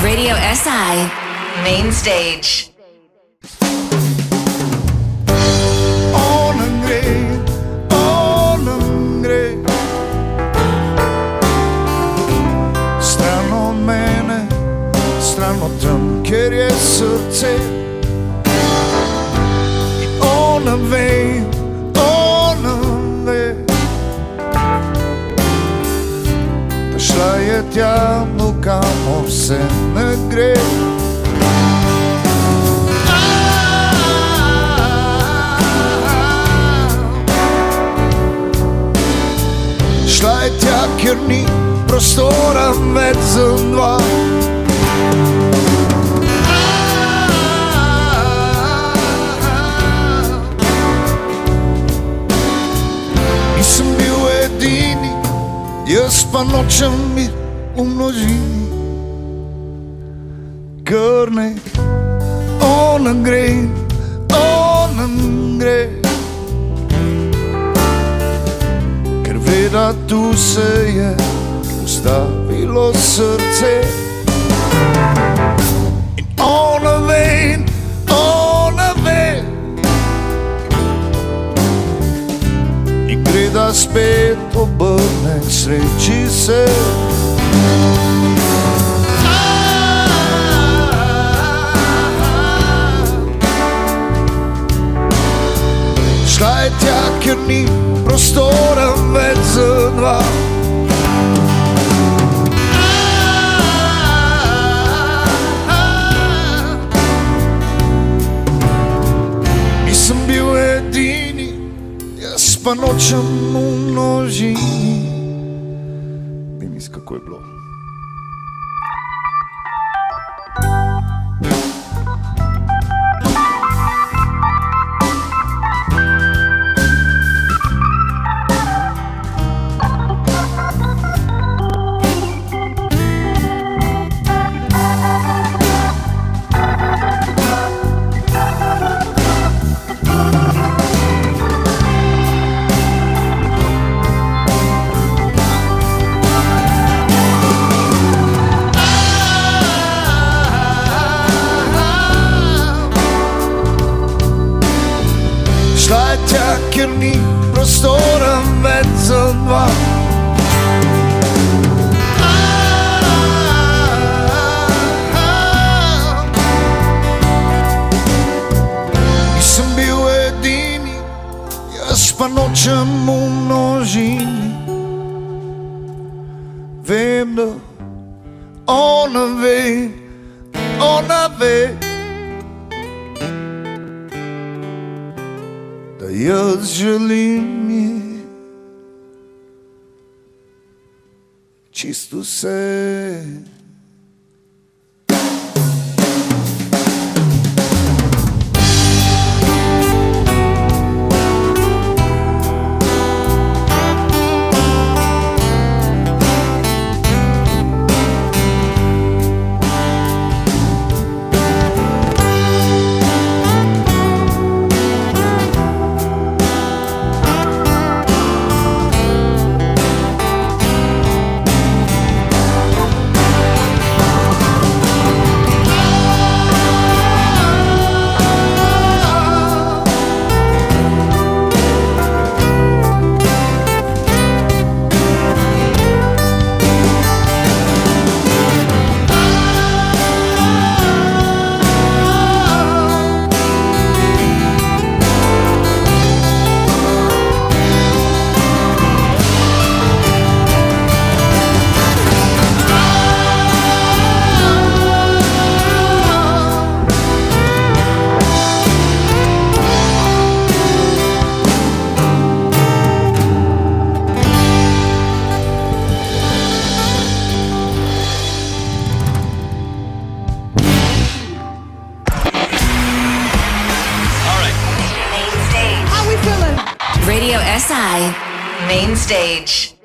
Radio SI Main Stage. On gre stran od mene, stran od tam, kjer je srce. In ona ve, da šla je tja, no kamor se ne gre. Šla je tja, kjer ni prostora več za dva. Nisem bil edini, jaz pa nočem biti v množini. Ker ne, ona gre, da tu se je ustavilo srce. In ona ve, in gre da spet obrne k sreči se. Šla je tja, ker ni prostora več za dva. Nisem bil edini, jaz pa nočem v množini. Vem, kako je bilo. Šla je tja, ker ni prostora več za dva. Nisem bil edini, jaz pa nočem v množini. Vem, da ona ve, da jaz želim je čisto vse. Radio SI Main Stage.